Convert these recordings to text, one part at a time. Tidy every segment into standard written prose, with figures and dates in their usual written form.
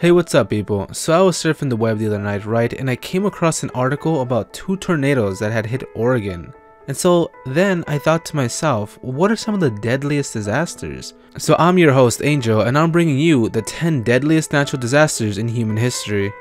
Hey, what's up people? So I was surfing the web the other night, right, and I came across an article about 2 tornadoes that had hit Oregon. And so then I thought to myself, what are some of the deadliest disasters? So I'm your host Angel, and I'm bringing you the 10 deadliest natural disasters in human history.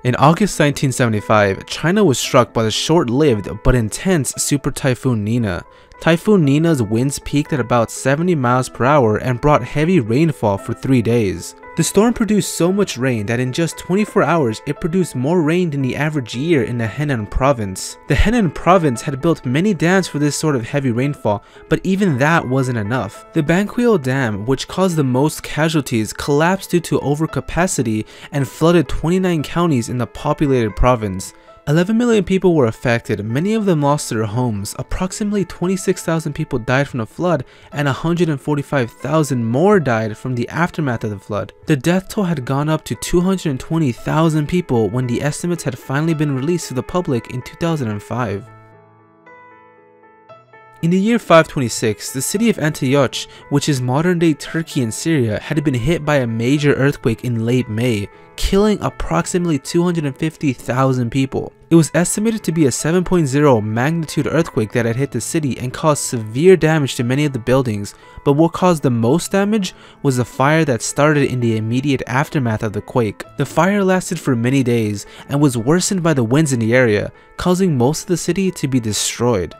In August 1975, China was struck by the short-lived but intense Super Typhoon Nina. Typhoon Nina's winds peaked at about 70 miles per hour and brought heavy rainfall for 3 days. The storm produced so much rain that in just 24 hours it produced more rain than the average year in the Henan province. The Henan province had built many dams for this sort of heavy rainfall, but even that wasn't enough. The Banquio Dam, which caused the most casualties, collapsed due to overcapacity and flooded 29 counties in the populated province. 11 million people were affected, many of them lost their homes, approximately 26,000 people died from the flood, and 145,000 more died from the aftermath of the flood. The death toll had gone up to 220,000 people when the estimates had finally been released to the public in 2005. In the year 526, the city of Antioch, which is modern-day Turkey and Syria, had been hit by a major earthquake in late May, killing approximately 250,000 people. It was estimated to be a 7.0 magnitude earthquake that had hit the city and caused severe damage to many of the buildings, but what caused the most damage was a fire that started in the immediate aftermath of the quake. The fire lasted for many days and was worsened by the winds in the area, causing most of the city to be destroyed.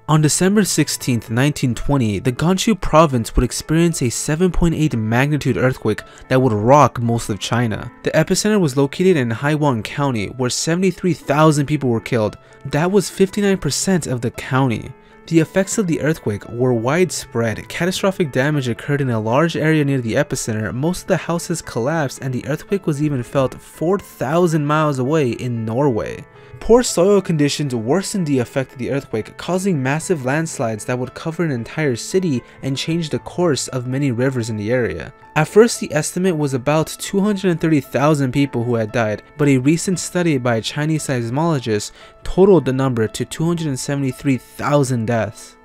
On December 16, 1920, the Gansu province would experience a 7.8 magnitude earthquake that would rock most of China. The epicenter was located in Haiwan County, where 73,000 people were killed. That was 59% of the county. The effects of the earthquake were widespread. Catastrophic damage occurred in a large area near the epicenter, most of the houses collapsed, and the earthquake was even felt 4,000 miles away in Norway. Poor soil conditions worsened the effect of the earthquake, causing massive landslides that would cover an entire city and change the course of many rivers in the area. At first, the estimate was about 230,000 people who had died, but a recent study by a Chinese seismologist totaled the number to 273,000 deaths.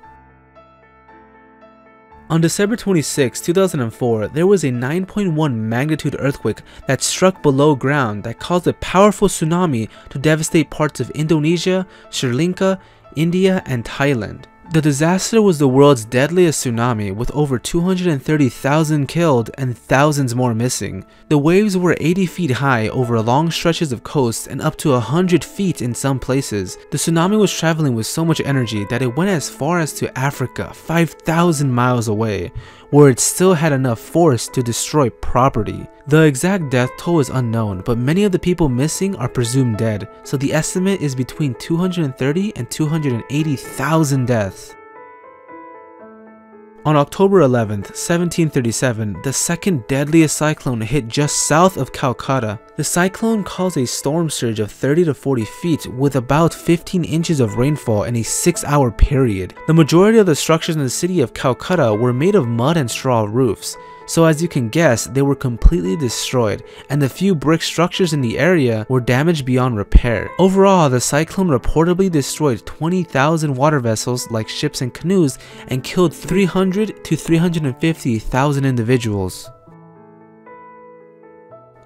On December 26, 2004, there was a 9.1 magnitude earthquake that struck below ground that caused a powerful tsunami to devastate parts of Indonesia, Sri Lanka, India, and Thailand. The disaster was the world's deadliest tsunami, with over 230,000 killed and thousands more missing. The waves were 80 feet high over long stretches of coast and up to 100 feet in some places. The tsunami was traveling with so much energy that it went as far as to Africa, 5,000 miles away, where it still had enough force to destroy property. The exact death toll is unknown, but many of the people missing are presumed dead, so the estimate is between 230 and 280,000 deaths. On October 11, 1737, the second deadliest cyclone hit just south of Calcutta. The cyclone caused a storm surge of 30 to 40 feet with about 15 inches of rainfall in a 6-hour period. The majority of the structures in the city of Calcutta were made of mud and straw roofs, so as you can guess, they were completely destroyed, and the few brick structures in the area were damaged beyond repair. Overall, the cyclone reportedly destroyed 20,000 water vessels like ships and canoes and killed 300 to 350,000 individuals.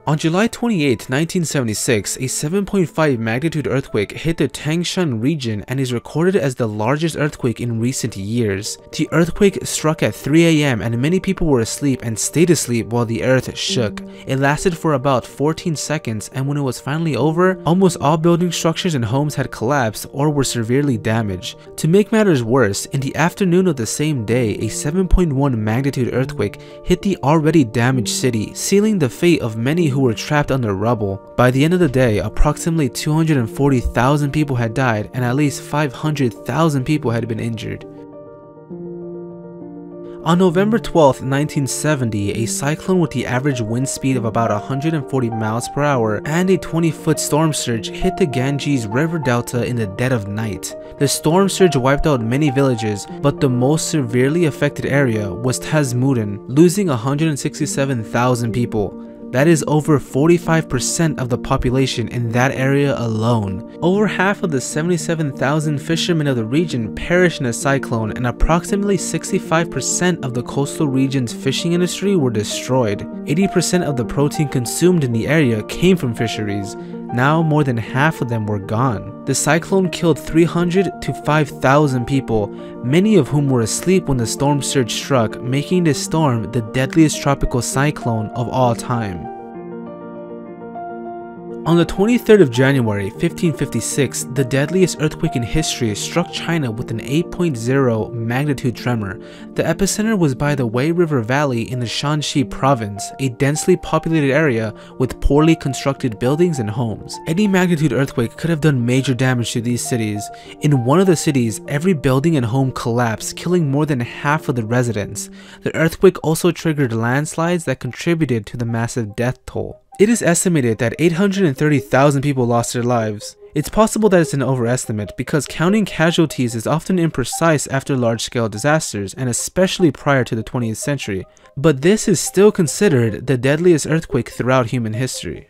On July 28, 1976, a 7.5 magnitude earthquake hit the Tangshan region and is recorded as the largest earthquake in recent years. The earthquake struck at 3 a.m. and many people were asleep and stayed asleep while the earth shook. It lasted for about 14 seconds, and when it was finally over, almost all building structures and homes had collapsed or were severely damaged. To make matters worse, in the afternoon of the same day, a 7.1 magnitude earthquake hit the already damaged city, sealing the fate of many who were trapped under rubble. By the end of the day, approximately 240,000 people had died and at least 500,000 people had been injured. On November 12, 1970, a cyclone with the average wind speed of about 140 miles per hour and a 20-foot storm surge hit the Ganges River Delta in the dead of night. The storm surge wiped out many villages, but the most severely affected area was Tasmudin, losing 167,000 people. That is over 45% of the population in that area alone. Over half of the 77,000 fishermen of the region perished in a cyclone, and approximately 65% of the coastal region's fishing industry were destroyed. 80% of the protein consumed in the area came from fisheries. Now more than half of them were gone. The cyclone killed 300 to 5,000 people, many of whom were asleep when the storm surge struck, making this storm the deadliest tropical cyclone of all time. On the 23rd of January 1556, the deadliest earthquake in history struck China with an 8.0 magnitude tremor. The epicenter was by the Wei River Valley in the Shanxi province, a densely populated area with poorly constructed buildings and homes. Any magnitude earthquake could have done major damage to these cities. In one of the cities, every building and home collapsed, killing more than half of the residents. The earthquake also triggered landslides that contributed to the massive death toll. It is estimated that 830,000 people lost their lives. It's possible that it's an overestimate because counting casualties is often imprecise after large-scale disasters, and especially prior to the 20th century. But this is still considered the deadliest earthquake throughout human history.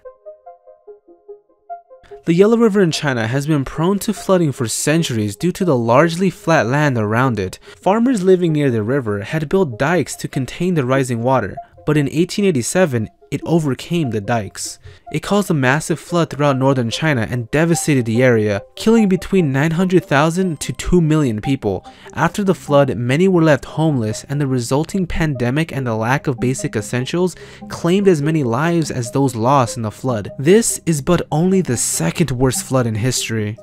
The Yellow River in China has been prone to flooding for centuries due to the largely flat land around it. Farmers living near the river had built dikes to contain the rising water, but in 1887, it overcame the dikes. It caused a massive flood throughout northern China and devastated the area, killing between 900,000 to 2 million people. After the flood, many were left homeless, and the resulting pandemic and the lack of basic essentials claimed as many lives as those lost in the flood. This is but only the second worst flood in history.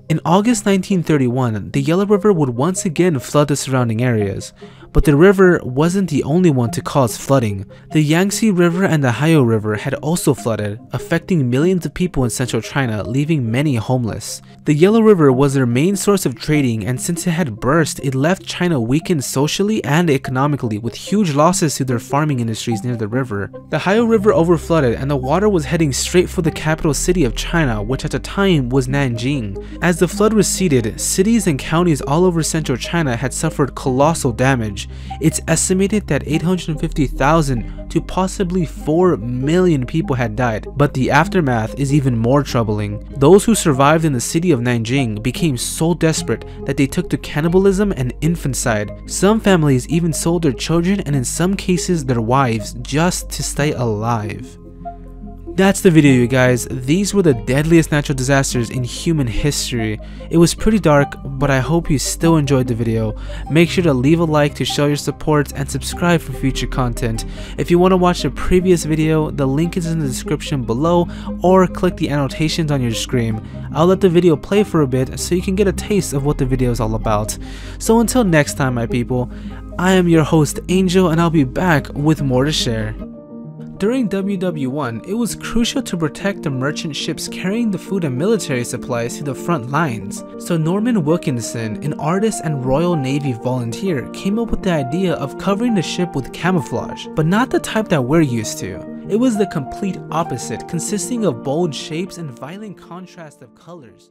In August 1931, the Yellow River would once again flood the surrounding areas. But the river wasn't the only one to cause flooding. The Yangtze River and the Hayo River had also flooded, affecting millions of people in central China, leaving many homeless. The Yellow River was their main source of trading, and since it had burst, it left China weakened socially and economically, with huge losses to their farming industries near the river. The Hayo River overflooded, and the water was heading straight for the capital city of China, which at the time was Nanjing. As the flood receded, cities and counties all over central China had suffered colossal damage. It's estimated that 850,000 to possibly 4 million people had died, but the aftermath is even more troubling. Those who survived in the city of Nanjing became so desperate that they took to cannibalism and infanticide. Some families even sold their children and in some cases their wives just to stay alive. That's the video, you guys. These were the deadliest natural disasters in human history. It was pretty dark, but I hope you still enjoyed the video. Make sure to leave a like to show your support and subscribe for future content. If you want to watch the previous video, the link is in the description below, or click the annotations on your screen. I'll let the video play for a bit so you can get a taste of what the video is all about. So until next time, my people, I am your host Angel, and I'll be back with more to share. During WW1, it was crucial to protect the merchant ships carrying the food and military supplies to the front lines. So Norman Wilkinson, an artist and Royal Navy volunteer, came up with the idea of covering the ship with camouflage, but not the type that we're used to. It was the complete opposite, consisting of bold shapes and violent contrast of colors.